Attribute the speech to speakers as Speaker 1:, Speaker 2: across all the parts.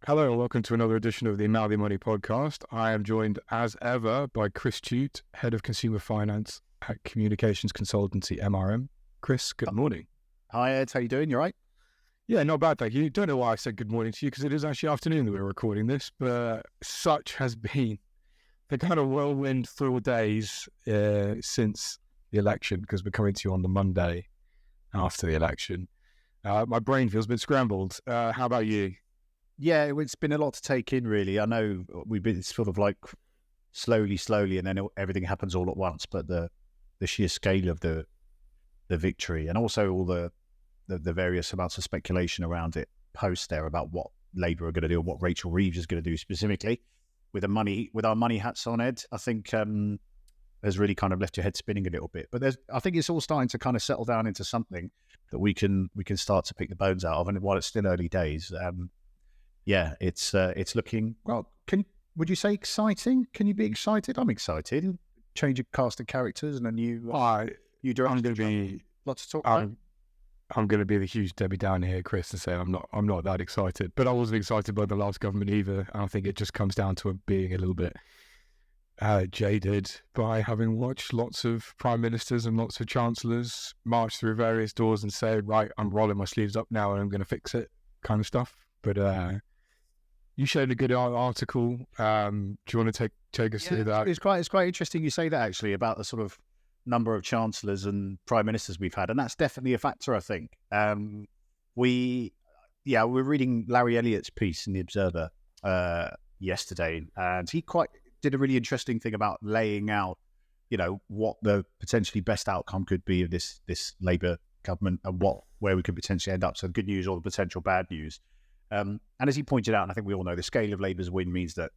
Speaker 1: Hello and welcome to another edition of the Mouthy Money podcast. I am joined as ever by Chris Tute, Head of Consumer Finance at Communications Consultancy MRM. Chris, good morning.
Speaker 2: Hi Ed, how you doing? You all right?
Speaker 1: Yeah, not bad, thank you. Don't know why I said good morning to you because it is actually afternoon that we're recording this, but such has been the kind of whirlwind through days since the election, because we're coming to you on the Monday after the election. My brain feels a bit scrambled. How about you?
Speaker 2: Yeah, it's been a lot to take in, really. I know we've been sort of like slowly, and then everything happens all at once. But the sheer scale of the victory, and also all the various amounts of speculation around it post there about what Labour are going to do and what Rachel Reeves is going to do specifically with our money hats on, Ed, I think has really kind of left your head spinning a little bit. But I think it's all starting to kind of settle down into something that we can start to pick the bones out of. And while it's still early days, yeah, it's looking well. Would you say exciting? Can you be excited? I'm excited. Change of cast of characters and a new director.
Speaker 1: I'm going to be
Speaker 2: lots to talk about.
Speaker 1: I'm going to be the huge Debbie Downer here, Chris, and say I'm not that excited. But I wasn't excited by the last government either. And I think it just comes down to being a little bit jaded by having watched lots of prime ministers and lots of chancellors march through various doors and say, right, I'm rolling my sleeves up now and I'm going to fix it, kind of stuff. But you showed a good article. Do you want to take us through that?
Speaker 2: It's quite interesting you say that, actually, about the sort of number of chancellors and prime ministers we've had, and that's definitely a factor, I think. We're reading Larry Elliott's piece in the Observer yesterday, and he did a really interesting thing about laying out, what the potentially best outcome could be of this Labour government and where we could potentially end up. So the good news or the potential bad news. And as he pointed out, and I think we all know, the scale of Labour's win means that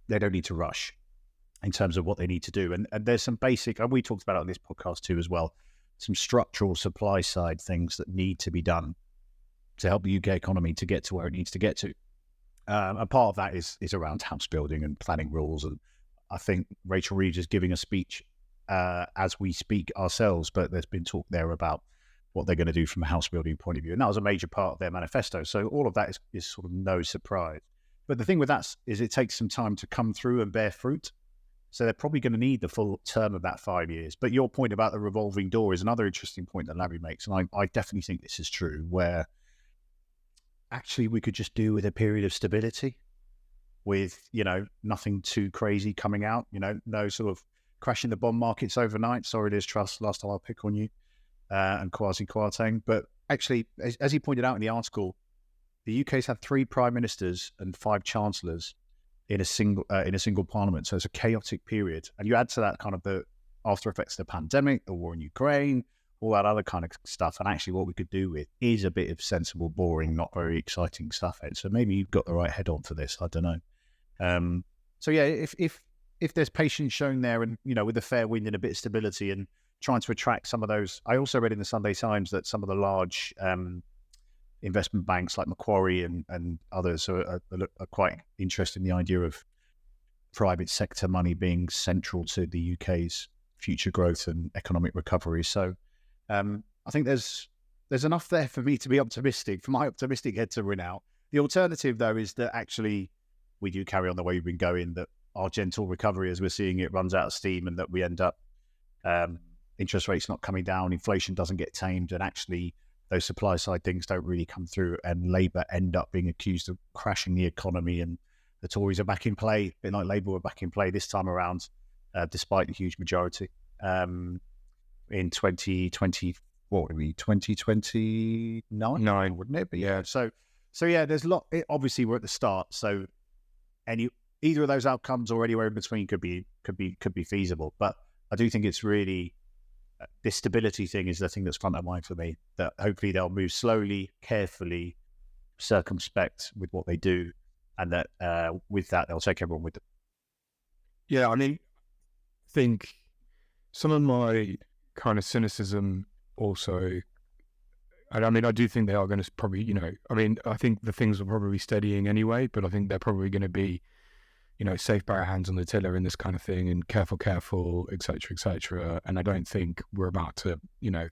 Speaker 2: they don't need to rush in terms of what they need to do. And there's some basic, and we talked about it on this podcast too as well, some structural supply side things that need to be done to help the UK economy to get to where it needs to get to. And part of that is around house building and planning rules. And I think Rachel Reeves is giving a speech as we speak ourselves, but there's been talk there about what they're going to do from a house building point of view. And that was a major part of their manifesto. So all of that is sort of no surprise. But the thing with that is it takes some time to come through and bear fruit. So they're probably going to need the full term of that 5 years. But your point about the revolving door is another interesting point that Larry makes. And I definitely think this is true, where actually we could just do with a period of stability with, nothing too crazy coming out, no sort of crashing the bond markets overnight. Sorry, Liz Truss, last time I'll pick on you. And Kwasi Kwarteng. But actually, as he pointed out in the article, the UK's had 3 prime ministers and 5 chancellors in a single parliament. So it's a chaotic period. And you add to that kind of the after effects of the pandemic, the war in Ukraine, all that other kind of stuff. And actually what we could do with is a bit of sensible, boring, not very exciting stuff, Ed. So maybe you've got the right head on for this. I don't know. So yeah, if there's patience shown there and, with a fair wind and a bit of stability and trying to attract some of those. I also read in the Sunday Times that some of the large investment banks like Macquarie and others are quite interested in the idea of private sector money being central to the UK's future growth and economic recovery. So I think there's enough there for me to be optimistic, for my optimistic head to win out. The alternative, though, is that actually we do carry on the way we've been going, that our gentle recovery as we're seeing it runs out of steam, and that we end up interest rates not coming down, inflation doesn't get tamed, and actually those supply side things don't really come through, and Labour end up being accused of crashing the economy, and the Tories are back in play, a bit like Labour were back in play this time around, despite the huge majority in 2020. What would it be, 2029? Wouldn't it? But yeah, so yeah, there's a lot. Obviously, we're at the start, so either of those outcomes or anywhere in between could be feasible. But I do think it's really this stability thing is the thing that's front of mind for me, that hopefully they'll move slowly, carefully, circumspect with what they do, and that with that, they'll take everyone with them.
Speaker 1: Yeah, I mean, I think some of my kind of cynicism also, and I mean, I do think they are going to probably, I think the things will probably be steadying anyway, but I think they're probably going to be, safe by our hands on the tiller in this kind of thing, and careful, et cetera, and I don't think we're about to,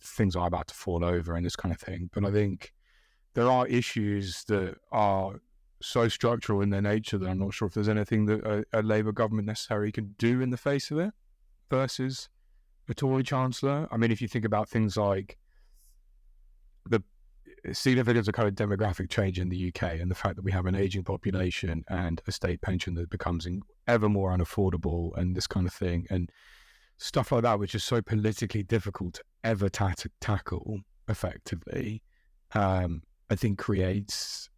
Speaker 1: things are about to fall over and this kind of thing. But I think there are issues that are so structural in their nature that I'm not sure if there's anything that a Labour government necessarily can do in the face of it versus a Tory Chancellor. I mean, if you think about things like the significance of kind of demographic change in the UK and the fact that we have an aging population and a state pension that becomes ever more unaffordable and this kind of thing and stuff like that, which is so politically difficult to ever tackle effectively, I think creates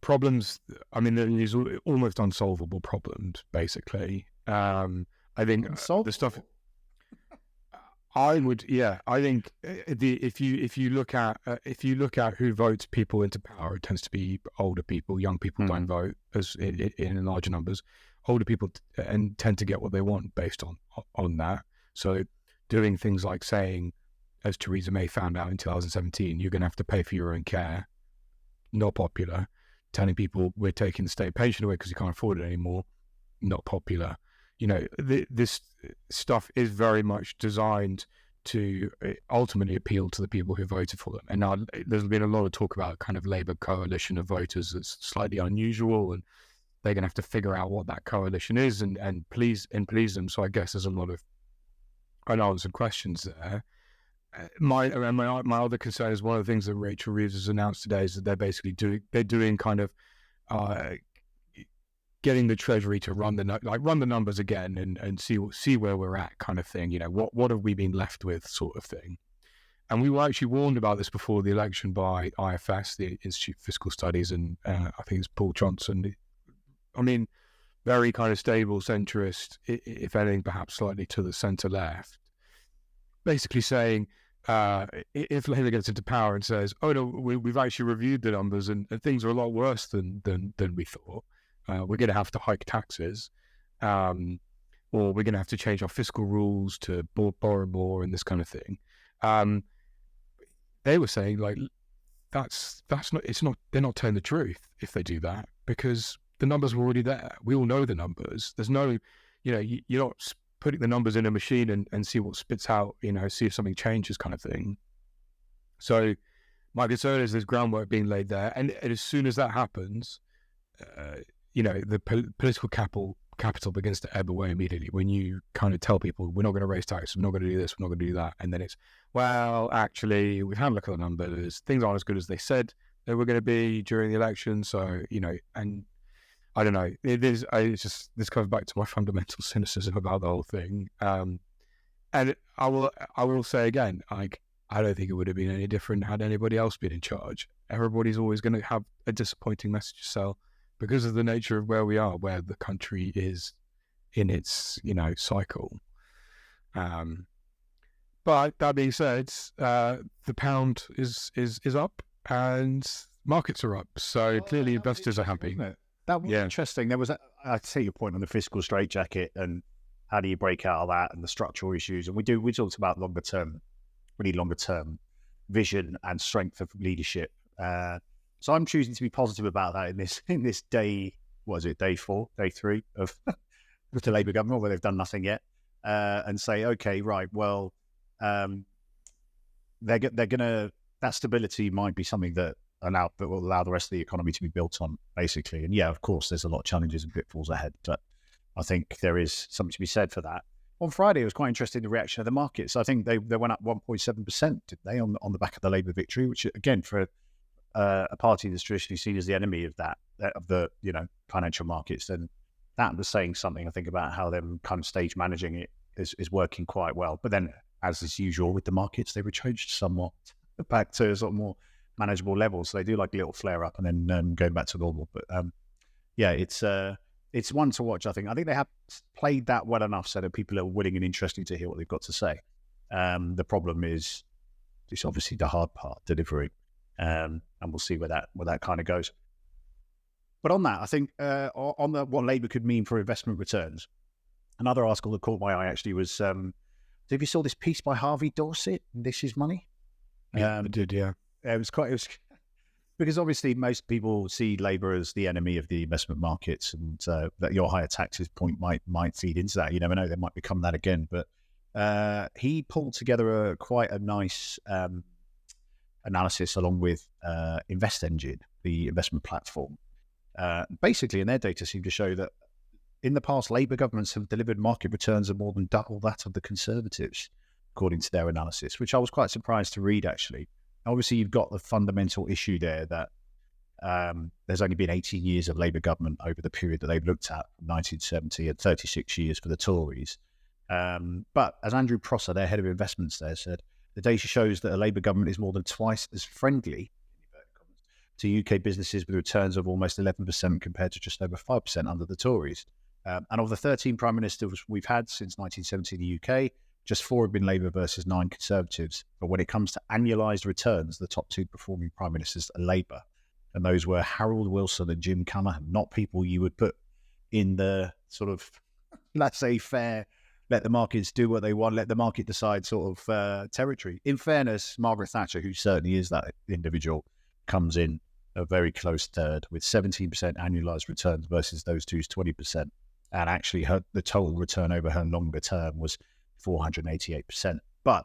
Speaker 1: problems. I mean, there's almost unsolvable problems, basically. I think the stuff... I think if you look at who votes people into power, it tends to be older people. Young people don't vote as in larger numbers. Older people and tend to get what they want based on that. So doing things like saying, as Theresa May found out in 2017, you're going to have to pay for your own care, not popular. Telling people we're taking the state pension away because you can't afford it anymore, not popular. You know, this stuff is very much designed to ultimately appeal to the people who voted for them. And now there's been a lot of talk about kind of Labour coalition of voters that's slightly unusual, and they're going to have to figure out what that coalition is and please them. So I guess there's a lot of unanswered questions there. My other concern is one of the things that Rachel Reeves has announced today is that they're basically doing kind of getting the Treasury to run the numbers again and see where we're at, kind of thing. You know, what have we been left with, sort of thing. And we were actually warned about this before the election by IFS, the Institute for Fiscal Studies, and I think it's Paul Johnson. I mean, very kind of stable centrist, if anything, perhaps slightly to the centre left, basically saying if Labour gets into power and says, "Oh no, we've actually reviewed the numbers and things are a lot worse than we thought. We're going to have to hike taxes, or we're going to have to change our fiscal rules to borrow more and this kind of thing." They were saying, like, that's not. They're not telling the truth if they do that, because the numbers were already there. We all know the numbers. There's no, you're not putting the numbers in a machine and see what spits out. See if something changes, kind of thing. So my concern is there's groundwork being laid there, and as soon as that happens, the political capital begins to ebb away immediately when you kind of tell people, we're not going to raise taxes, we're not going to do this, we're not going to do that. And then it's, well, actually, we've had a look at the numbers. Things aren't as good as they said they were going to be during the election. So, and I don't know. It's just, this comes back to my fundamental cynicism about the whole thing. And I will say again, like, I don't think it would have been any different had anybody else been in charge. Everybody's always going to have a disappointing message to sell, because of the nature of where we are, where the country is in its, cycle. But that being said, the pound is up and markets are up. So clearly investors are happy.
Speaker 2: That was interesting. There was, I see your point on the fiscal straitjacket and how do you break out of that and the structural issues. And we talked about longer term vision and strength of leadership. So I'm choosing to be positive about that in this day. What is it? Day 3 of the Labour government, where they've done nothing yet, and say, okay, right, well, they're gonna, that stability might be something that will allow the rest of the economy to be built on, basically. And yeah, of course, there's a lot of challenges and pitfalls ahead, but I think there is something to be said for that. On Friday, it was quite interesting, the reaction of the markets. I think they went up 1.7%, didn't they, on the back of the Labour victory, which again, for a party that's traditionally seen as the enemy of the financial markets, then that was saying something, I think, about how them kind of stage managing it is working quite well. But then, as is usual with the markets, they retrenched somewhat back to sort of more manageable levels. So they do like a little flare up and then going back to normal. But it's one to watch. I think they have played that well enough so that people are willing and interested to hear what they've got to say. The problem is, it's obviously the hard part, delivery. And we'll see where that kind of goes. But on that, I think on what Labour could mean for investment returns, another article that caught my eye actually was, if you saw this piece by Harvey Dorset, This Is Money?
Speaker 1: Yeah, I did, yeah.
Speaker 2: It was because obviously most people see Labour as the enemy of the investment markets, and that your higher taxes point might feed into that. You never know, they might become that again. But he pulled together quite a nice analysis along with Invest Engine, the investment platform. Basically, in their data seem to show that in the past, Labour governments have delivered market returns of more than double that of the Conservatives, according to their analysis, which I was quite surprised to read, actually. Obviously, you've got the fundamental issue there that there's only been 18 years of Labour government over the period that they've looked at, 1970, and 36 years for the Tories. But as Andrew Prosser, their head of investments there, said, the data shows that a Labour government is more than twice as friendly to UK businesses with returns of almost 11% compared to just over 5% under the Tories. And of the 13 prime ministers we've had since 1970 in the UK, just 4 have been Labour versus 9 Conservatives. But when it comes to annualised returns, the top 2 performing prime ministers are Labour. And those were Harold Wilson and Jim Callaghan, not people you would put in the sort of, let's say, fair, let the markets do what they want, let the market decide sort of territory. In fairness, Margaret Thatcher, who certainly is that individual, comes in a very close third with 17% annualised returns versus those two's 20%. And actually, the total return over her longer term was 488%. But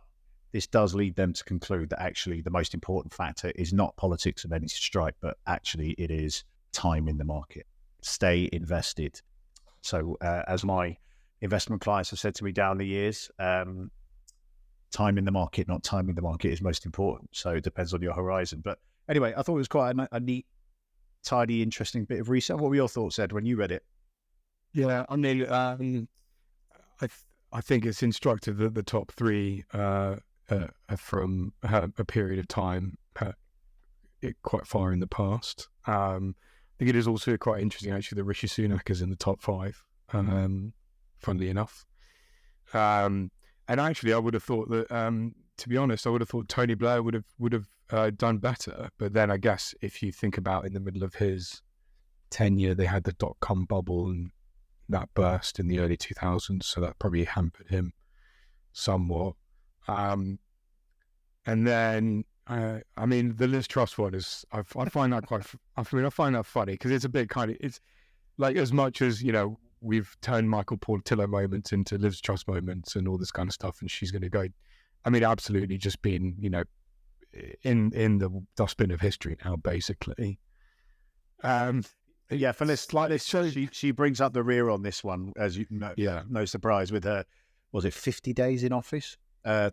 Speaker 2: this does lead them to conclude that actually the most important factor is not politics of any stripe, but actually it is time in the market. Stay invested. So as my investment clients have said to me down the years, time in the market, not timing the market, is most important. So it depends on your horizon. But anyway, I thought it was quite a neat, tidy, interesting bit of research. What were your thoughts, Ed, when you read it?
Speaker 1: Yeah, I mean, I think it's instructive that the top 3 are from a period of time quite far in the past. I think it is also quite interesting, actually, that Rishi Sunak is in the top 5, funnily enough. And actually, I would have thought that, to be honest, I would have thought Tony Blair would have done better. But then I guess if you think about in the middle of his tenure, they had the dot-com bubble and that burst in the early 2000s, so that probably hampered him somewhat. And then, I mean, the Liz Truss one is, I find that I find that funny because it's a bit kind of, it's like, as much as, you know, we've turned Michael Portillo moments into Liz Truss moments and all this kind of stuff, and she's going to go, I mean, absolutely just being, you know, in the dustbin of history now, basically.
Speaker 2: Yeah, for Liz, she brings up the rear on this one, as you know. Yeah, no surprise with her. Was it 50 days in office?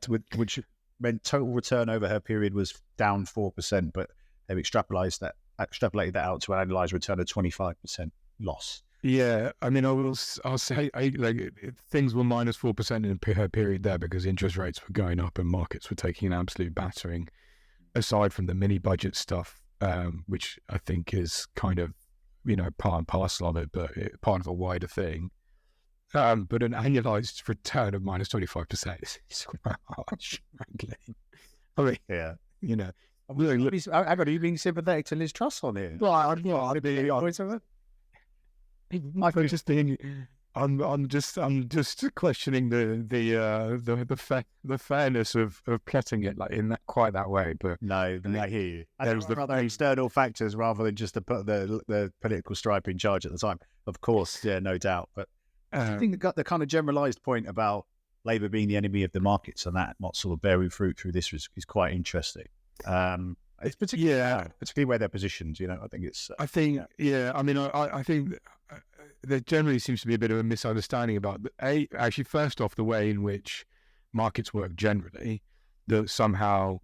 Speaker 2: Which meant total return over her period was down 4%, but they've extrapolated that out to an annualized return of 25% loss.
Speaker 1: Yeah, I mean, I'll say things were minus 4% in her period there because interest rates were going up and markets were taking an absolute battering. Aside from the mini budget stuff, which I think is kind of, you know, part and parcel of it, but part of a wider thing. But an annualized return of minus 25% is quite harsh, frankly. I mean, yeah, you know.
Speaker 2: Are you being sympathetic to Liz Truss on here?
Speaker 1: Well, I'm just questioning the fairness of plotting it like in that quite that way. But
Speaker 2: no, I hear you. There was the other external factors rather than just the political stripe in charge at the time. Of course, yeah, no doubt. But I think the kind of generalised point about Labour being the enemy of the markets and that not sort of bearing fruit through this is quite interesting. It's particularly where they're positioned. You know, I think it's.
Speaker 1: I think there generally seems to be a bit of a misunderstanding about actually, first off, the way in which markets work generally. That somehow,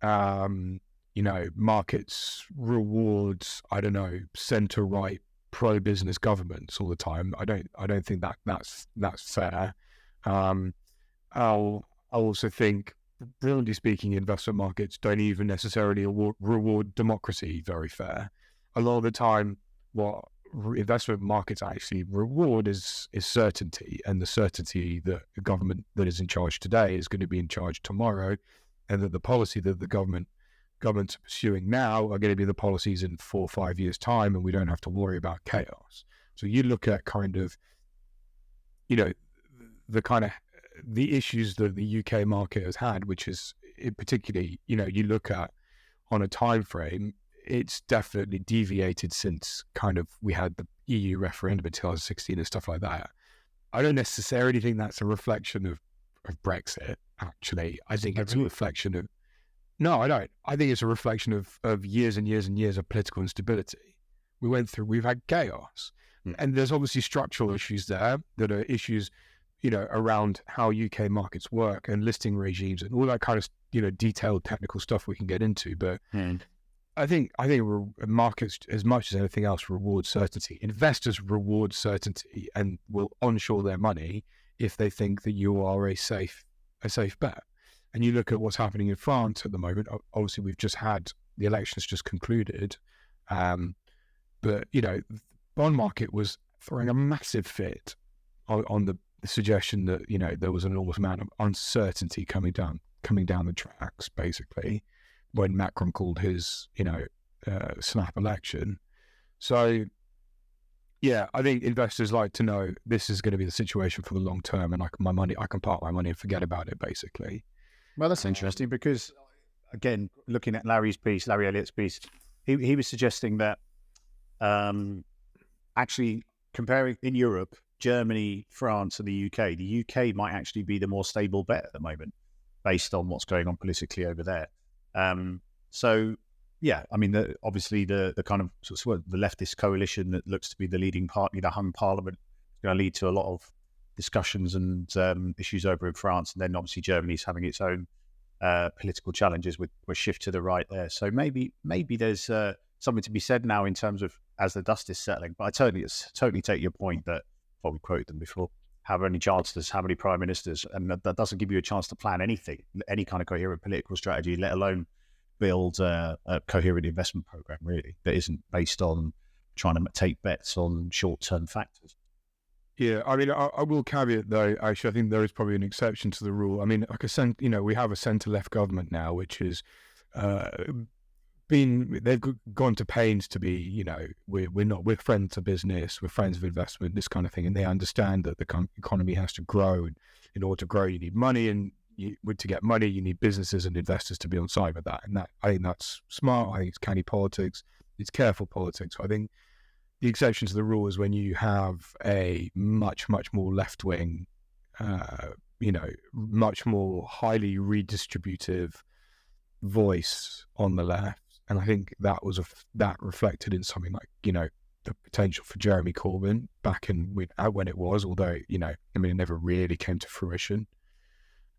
Speaker 1: you know, markets rewards, I don't know, centre right pro-business governments all the time. I don't think that's fair. I'll also think, broadly speaking, investment markets don't even necessarily reward democracy very fair. A lot of the time, what investment markets actually reward is certainty, and the certainty that the government that is in charge today is going to be in charge tomorrow, and that the policy that the government's pursuing now are going to be the policies in 4 or 5 years' time, and we don't have to worry about chaos. So you look at kind of, you know, the issues that the UK market has had, which is particularly, you know, you look at on a time frame, it's definitely deviated since kind of we had the EU referendum in 2016 and stuff like that. I don't necessarily think that's a reflection of Brexit, actually. I think it's a reflection of No, I don't. I think it's a reflection of years and years and years of political instability. We've had chaos. And there's obviously structural issues there that are issues, around how UK markets work and listing regimes and all that kind of, detailed technical stuff we can get into. But I think markets, as much as anything else, reward certainty. Investors reward certainty and will onshore their money if they think that you are a safe bet. And you look at what's happening in France at the moment. Obviously, we've just had the elections just concluded, but bond market was throwing a massive fit on the suggestion that there was an enormous amount of uncertainty coming down the tracks, basically, when Macron called his snap election. So yeah, I think investors like to know this is going to be the situation for the long term, and I can park my money and forget about it, basically.
Speaker 2: Well, that's interesting because, again, looking at Larry Elliott's piece, he was suggesting that actually comparing in Europe, Germany, France, and the UK might actually be the more stable bet at the moment, based on what's going on politically over there. So, yeah, I mean, obviously the kind of the leftist coalition that looks to be the leading party, the Hung Parliament, is going to lead to a lot of discussions and issues over in France, and then obviously Germany's having its own political challenges with shift to the right there. So maybe there's something to be said now in terms of as the dust is settling. But I totally take your point that, well, we quoted them before, how many chancellors, how many prime ministers, and that doesn't give you a chance to plan anything, any kind of coherent political strategy, let alone build a coherent investment program, really, that isn't based on trying to take bets on short-term factors.
Speaker 1: Yeah, I mean, I will caveat though. Actually, I think there is probably an exception to the rule. I mean, we have a centre-left government now, which is they've gone to pains to be, we're friends of business, we're friends of investment, this kind of thing, and they understand that the economy has to grow. And in order to grow, you need money, and to get money, you need businesses and investors to be on side with that. And that, I think that's smart. I think it's canny politics. It's careful politics. I think the exception to the rule is when you have a much, much more left-wing, much more highly redistributive voice on the left. And I think that was that reflected in something like, the potential for Jeremy Corbyn back in when it was, although, it never really came to fruition.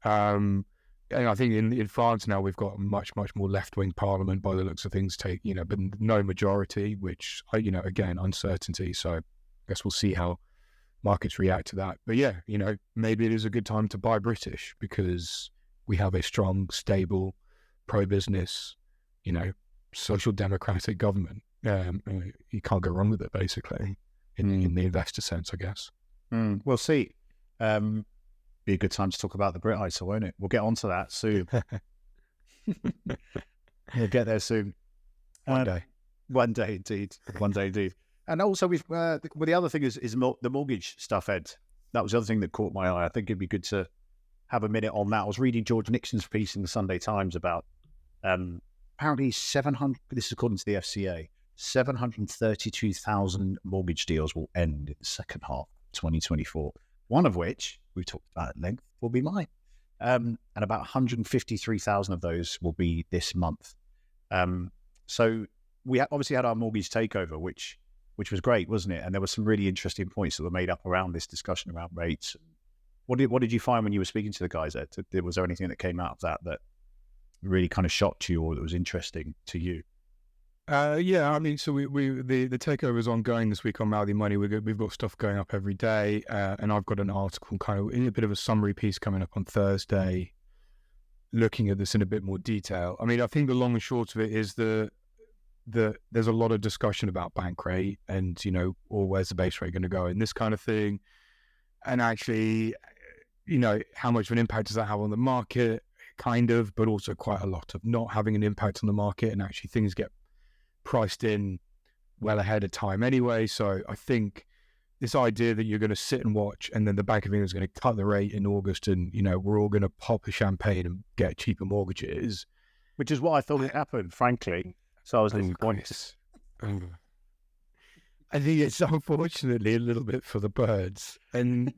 Speaker 1: And I think in France now we've got a much, much more left-wing parliament by the looks of things, but no majority, which, again, uncertainty. So I guess we'll see how markets react to that. But yeah, maybe it is a good time to buy British because we have a strong, stable, pro-business, social democratic government. You can't go wrong with it, basically, in the investor sense, I guess.
Speaker 2: We'll see. Be a good time to talk about the Brit ISA, won't it? We'll get onto that soon. We'll get there soon.
Speaker 1: One day.
Speaker 2: One day, indeed. One day, indeed. And also, the other thing is the mortgage stuff, Ed. That was the other thing that caught my eye. I think it'd be good to have a minute on that. I was reading George Nixon's piece in the Sunday Times about apparently 700, this is according to the FCA, 732,000 mortgage deals will end in the second half of 2024. One of which we've talked about at length will be mine. And about 153,000 of those will be this month. So we obviously had our mortgage takeover, which was great, wasn't it? And there were some really interesting points that were made up around this discussion around rates. What did you find when you were speaking to the guys there? Was there anything that came out of that really kind of shocked you or that was interesting to you?
Speaker 1: Yeah, I mean, so the takeover is ongoing this week on Mouthy Money. We've got stuff going up every day, and I've got an article, kind of in a bit of a summary piece, coming up on Thursday, looking at this in a bit more detail. I mean, I think the long and short of it is there's a lot of discussion about bank rate and or where's the base rate going to go and this kind of thing, and actually, how much of an impact does that have on the market? Kind of, but also quite a lot of not having an impact on the market, and actually things get priced in well ahead of time anyway. So I think this idea that you're going to sit and watch and then the Bank of England is going to cut the rate in August and, we're all going to pop a champagne and get cheaper mortgages.
Speaker 2: Which is what I thought would happen, frankly. So I was disappointed.
Speaker 1: I think it's unfortunately a little bit for the birds. And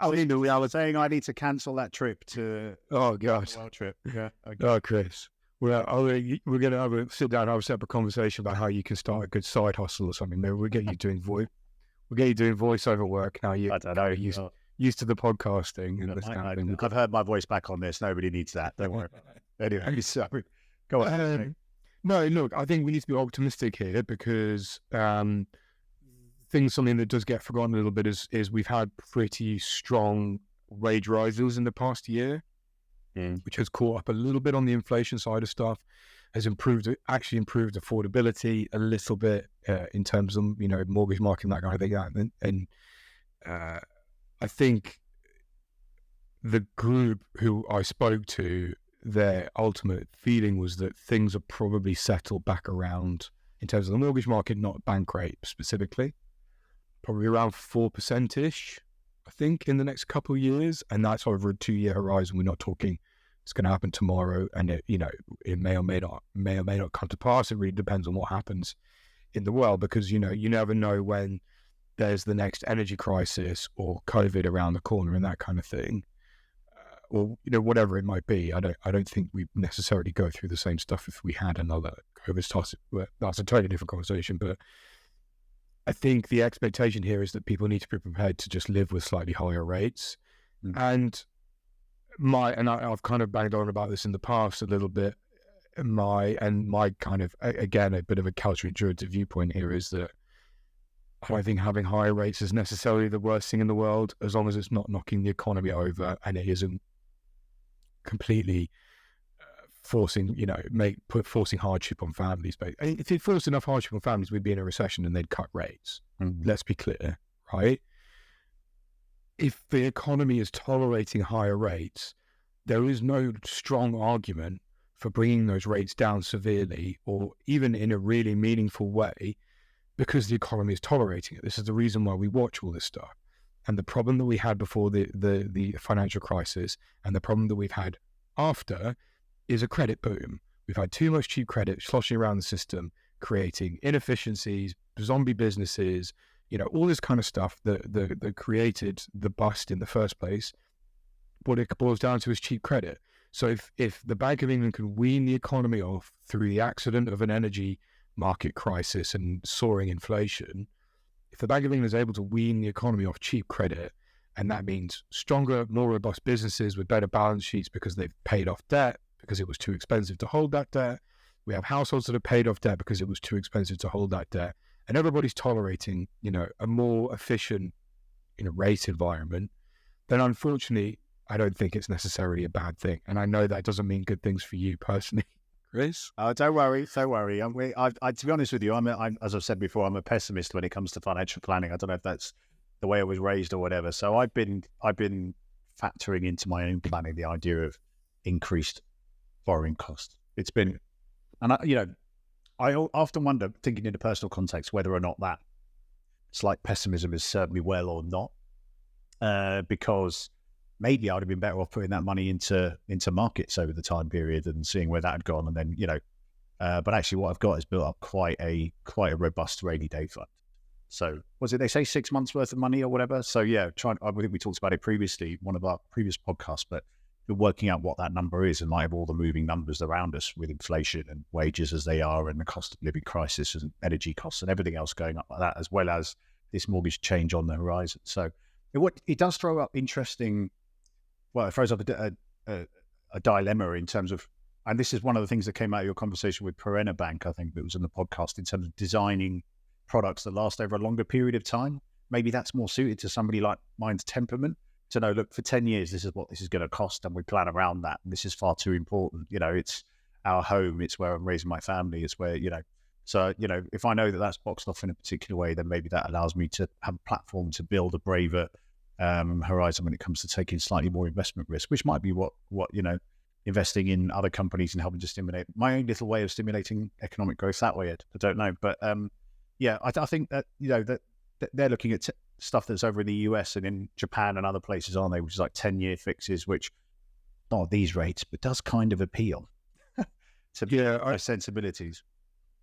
Speaker 1: I mean, the reality.
Speaker 2: Saying I need to cancel that trip to
Speaker 1: Oh gosh.
Speaker 2: world trip. Yeah. Okay.
Speaker 1: Oh, Chris. Well, we're going to sit down and have a separate conversation about how you can start a good side hustle or something. Maybe we'll get you doing voiceover work now.
Speaker 2: I don't know.
Speaker 1: Used to the podcasting and this kind of thing.
Speaker 2: I've heard my voice back on this. Nobody needs that. Don't worry. Anyway, so go on.
Speaker 1: No, look, I think we need to be optimistic here because something that does get forgotten a little bit is we've had pretty strong wage rises in the past year, which has caught up a little bit on the inflation side of stuff, has actually improved affordability a little bit in terms of, mortgage market and that kind of thing. And I think the group who I spoke to, their ultimate feeling was that things are probably settled back around, in terms of the mortgage market, not bank rate specifically, probably around 4%-ish, I think, in the next couple of years. And that's over a 2-year horizon. We're not talking it's going to happen tomorrow, and it may or may not come to pass. It really depends on what happens in the world, because you never know when there's the next energy crisis or COVID around the corner and that kind of thing, or whatever it might be. I don't think we necessarily go through the same stuff if we had another COVID started. That's a totally different conversation, but I think the expectation here is that people need to be prepared to just live with slightly higher rates. And I've kind of banged on about this in the past a little bit. My kind of, again, a bit of a counterintuitive viewpoint here is that I don't think having higher rates is necessarily the worst thing in the world, as long as it's not knocking the economy over and it isn't completely forcing hardship on families. But if it forced enough hardship on families, we'd be in a recession and they'd cut rates. Let's be clear, right? If the economy is tolerating higher rates, there is no strong argument for bringing those rates down severely or even in a really meaningful way, because the economy is tolerating it. This is the reason why we watch all this stuff. And the problem that we had before the financial crisis and the problem that we've had after is a credit boom. We've had too much cheap credit sloshing around the system, creating inefficiencies, zombie businesses, all this kind of stuff that created the bust in the first place. What it boils down to is cheap credit. So if the Bank of England can wean the economy off through the accident of an energy market crisis and soaring inflation, if the Bank of England is able to wean the economy off cheap credit, and that means stronger, more robust businesses with better balance sheets because they've paid off debt because it was too expensive to hold that debt. We have households that have paid off debt because it was too expensive to hold that debt. And everybody's tolerating, a more efficient, rate environment, then unfortunately, I don't think it's necessarily a bad thing. And I know that doesn't mean good things for you personally, Chris.
Speaker 2: Don't worry. To be honest with you, I'm as I've said before, I'm a pessimist when it comes to financial planning. I don't know if that's the way I was raised or whatever. So I've been factoring into my own planning the idea of increased borrowing costs. It's been, and I often wonder, thinking in a personal context, whether or not that slight pessimism has served me well or not, because maybe I would have been better off putting that money into markets over the time period and seeing where that had gone, and then but actually what I've got is built up quite a robust rainy day fund. So was it, they say 6 months worth of money or whatever? So yeah, I think we talked about it previously, one of our previous podcasts, but you're working out what that number is in light of all the moving numbers around us with inflation and wages as they are and the cost of living crisis and energy costs and everything else going up like that, as well as this mortgage change on the horizon. So it does throw up interesting, well, it throws up a dilemma in terms of, and this is one of the things that came out of your conversation with Perena Bank, I think that was in the podcast, in terms of designing products that last over a longer period of time. Maybe that's more suited to somebody like mine's temperament, to know, look, for 10 years, this is what this is going to cost, and we plan around that. And this is far too important. It's our home. It's where I'm raising my family. It's where, so, if I know that that's boxed off in a particular way, then maybe that allows me to have a platform to build a braver horizon when it comes to taking slightly more investment risk, which might be what investing in other companies and helping to stimulate my own little way of stimulating economic growth that way. Ed, I don't know. But I think that, that they're looking at stuff that's over in the US and in Japan and other places, aren't they? Which is like 10-year fixes, which not at these rates, but does kind of appeal to sensibilities.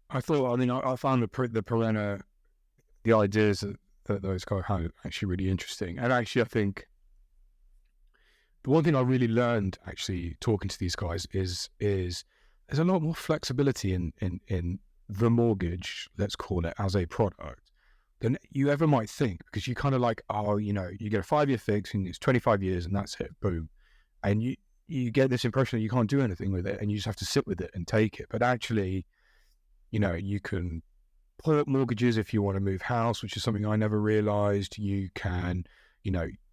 Speaker 1: I found the Perena, the ideas that those guys had actually really interesting. And actually, I think the one thing I really learned actually talking to these guys is there's a lot more flexibility in the mortgage, let's call it, as a product than you ever might think, because you kind of like, oh, you get a 5-year fix and it's 25 years and that's it, boom. And you get this impression that you can't do anything with it and you just have to sit with it and take it. But actually, you can put mortgages if you want to move house, which is something I never realized. You can,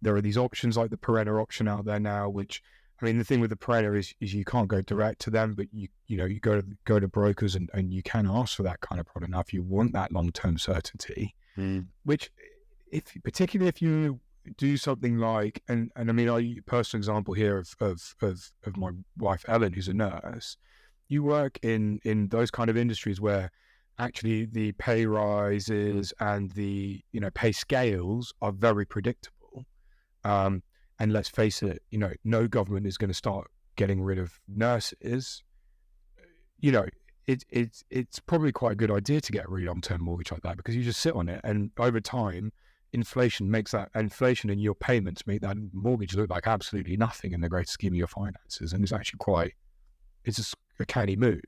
Speaker 1: there are these options like the Perenna option out there now, which, I mean, the thing with the Perenna is you can't go direct to them, but you go to brokers and you can ask for that kind of product now if you want that long-term certainty. Which, particularly if you do something like, and I mean, a personal example here of my wife Ellen, who's a nurse. You work in those kind of industries where actually the pay rises and the pay scales are very predictable. And let's face it, no government is going to start getting rid of nurses. It's probably quite a good idea to get a really long-term mortgage like that, because you just sit on it, and over time, inflation and your payments make that mortgage look like absolutely nothing in the greater scheme of your finances, and it's actually it's a canny move,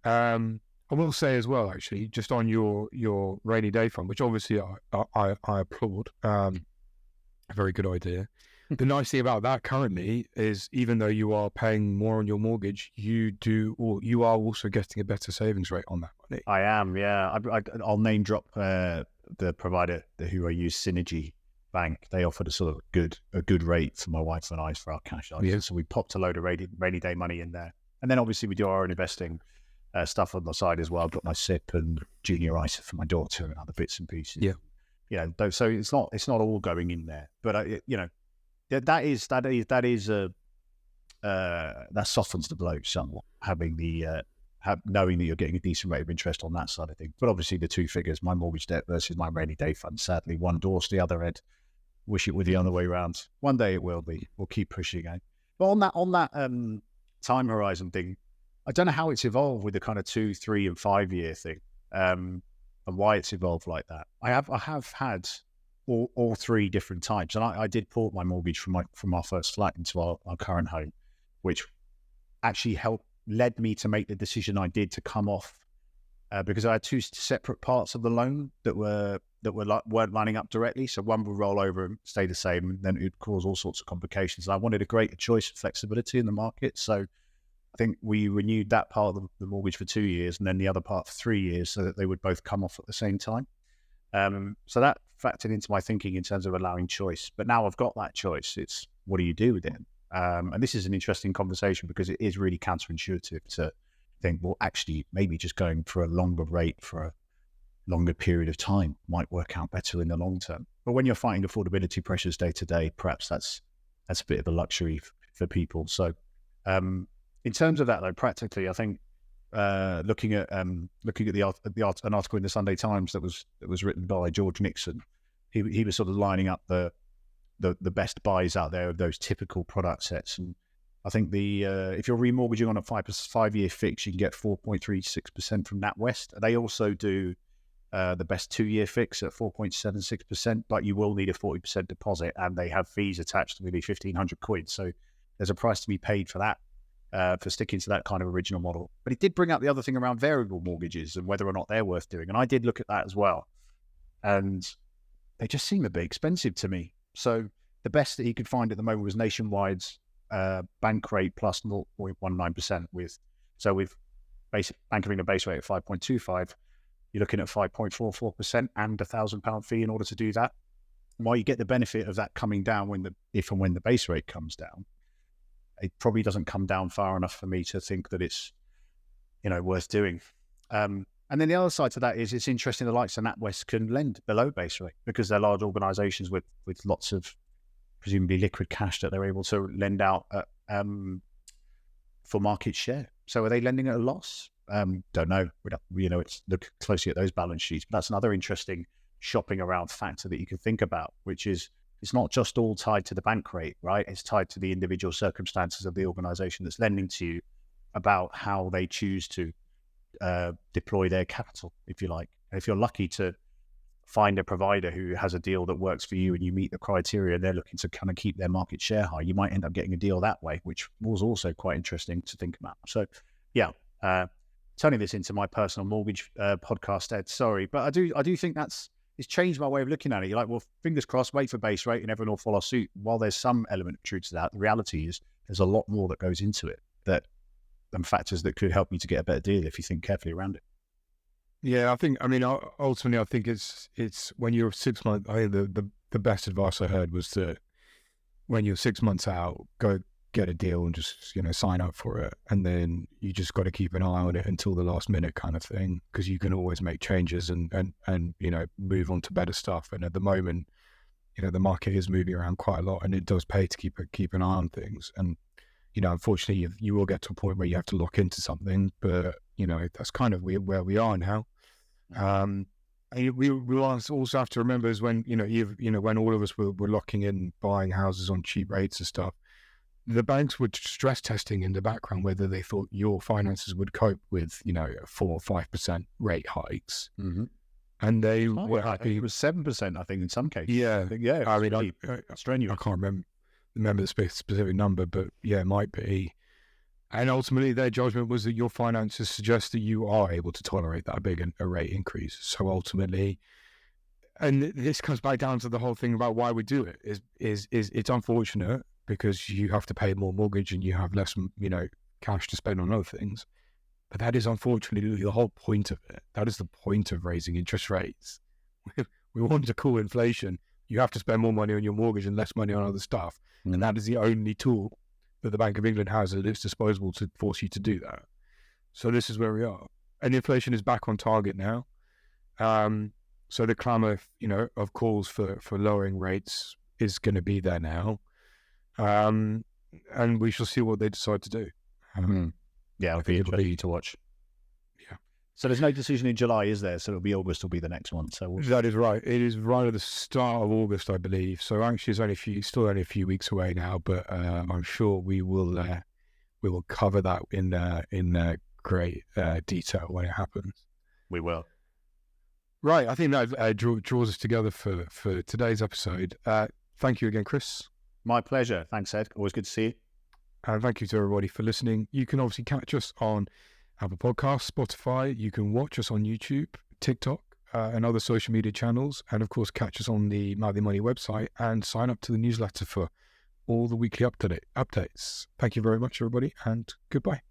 Speaker 1: I will say as well, actually, just on your rainy day fund, which obviously I applaud, a very good idea. The nice thing about that currently is, even though you are paying more on your mortgage, you are also getting a better savings rate on that money.
Speaker 2: I am, yeah. I'll name drop the provider who I use, Synergy Bank. They offered a sort of a good rate for my wife and I for our cash ISA. Yeah. So we popped a load of rainy day money in there, and then obviously we do our own investing stuff on the side as well. I've got my SIP and junior ISA for my daughter and other bits and pieces.
Speaker 1: Yeah,
Speaker 2: so it's not all going in there, but that softens the blow somewhat, having knowing that you're getting a decent rate of interest on that side of things. But obviously the two figures, my mortgage debt versus my rainy day fund, sadly one doors the other end. Wish it were the other way around. One day it will be. We'll keep pushing it. But on that time horizon thing, I don't know how it's evolved with the kind of 2, 3, and 5 year thing, and why it's evolved like that. I have had all three different types, and I did port my mortgage from our first flat into our current home, which actually led me to make the decision I did to come off, because I had two separate parts of the loan that weren't lining up directly. So one would roll over and stay the same, and then it would cause all sorts of complications. And I wanted a greater choice and flexibility in the market, so I think we renewed that part of the mortgage for 2 years, and then the other part for 3 years, so that they would both come off at the same time. So that factored into my thinking in terms of allowing choice. But now I've got that choice. It's, what do you do with it? And this is an interesting conversation, because it is really counterintuitive to think, well, actually, maybe just going for a longer rate for a longer period of time might work out better in the long term. But when you're fighting affordability pressures day to day, perhaps that's a bit of a luxury for people. So in terms of that, though, practically, I think looking at an article in the Sunday Times that was written by George Nixon, he was sort of lining up the best buys out there of those typical product sets. And I think if you're remortgaging on a 5 year fix, you can get 4.36% from NatWest. They also do the best 2 year fix at 4.76%, but you will need a 40% deposit, and they have fees attached to maybe 1,500 quid. So there's a price to be paid for that, for sticking to that kind of original model. But it did bring up the other thing around variable mortgages and whether or not they're worth doing. And I did look at that as well, and they just seem a bit expensive to me. So the best that he could find at the moment was Nationwide's bank rate plus 0.19% with basic Bank of England base rate at 5.25. You're looking at 5.44% and £1,000 fee in order to do that. And while you get the benefit of that coming down if and when the base rate comes down, it probably doesn't come down far enough for me to think that it's worth doing. And then the other side to that is, it's interesting the likes of NatWest can lend below base rate, because they're large organisations with lots of presumably liquid cash that they're able to lend out for market share. So are they lending at a loss? Don't know. It's look closely at those balance sheets. But that's another interesting shopping around factor that you can think about, which is, it's not just all tied to the bank rate, right? It's tied to the individual circumstances of the organisation that's lending to you, about how they choose to deploy their capital, if you like. And if you're lucky to find a provider who has a deal that works for you and you meet the criteria, they're looking to kind of keep their market share high, you might end up getting a deal that way, which was also quite interesting to think about. So, yeah, turning this into my personal mortgage podcast, Ed, sorry, but I do think it's changed my way of looking at it. You're like, well, fingers crossed, wait for base rate and everyone will follow suit. While there's some element of truth to that, the reality is there's a lot more that goes into it and factors that could help you to get a better deal if you think carefully around it.
Speaker 1: Yeah, ultimately, I think it's when you're 6 months. I think the best advice I heard was that when you're 6 months out, go get a deal and just sign up for it, and then you just got to keep an eye on it until the last minute, kind of thing, because you can always make changes and move on to better stuff. And at the moment, the market is moving around quite a lot, and it does pay to keep an eye on things. And unfortunately, you will get to a point where you have to lock into something, but that's kind of where we are now. And we also have to remember is when when all of us were locking in buying houses on cheap rates and stuff, the banks were stress testing in the background whether they thought your finances would cope with 4 or 5% rate hikes, and they were happy.
Speaker 2: It was 7%, I think, in some cases.
Speaker 1: Yeah,
Speaker 2: I mean,
Speaker 1: I can't remember the specific number, but yeah, it might be. And ultimately, their judgment was that your finances suggest that you are able to tolerate that big a rate increase. So ultimately, and this comes back down to the whole thing about why we do it, is it's unfortunate because you have to pay more mortgage and you have less, cash to spend on other things. But that is unfortunately the whole point of it. That is the point of raising interest rates. We want to cool inflation. You have to spend more money on your mortgage and less money on other stuff. And that is the only tool that the Bank of England has at its disposal to force you to do that. So this is where we are. And inflation is back on target now. So the clamour, of calls for lowering rates is going to be there now. And we shall see what they decide to do.
Speaker 2: Yeah, it'll be to watch.
Speaker 1: Yeah.
Speaker 2: So there's no decision in July, is there? So it'll be August will be the next one. So
Speaker 1: that is right. It is right at the start of August, I believe. So actually, it's still only a few weeks away now. But I'm sure we will cover that in great detail when it happens.
Speaker 2: We will.
Speaker 1: Right. I think that draws us together for today's episode. Thank you again, Chris.
Speaker 2: My pleasure. Thanks, Ed. Always good to see you.
Speaker 1: And thank you to everybody for listening. You can obviously catch us on Apple Podcasts, Spotify. You can watch us on YouTube, TikTok, and other social media channels. And of course, catch us on the Mouthy Money website and sign up to the newsletter for all the weekly updates. Thank you very much, everybody, and goodbye.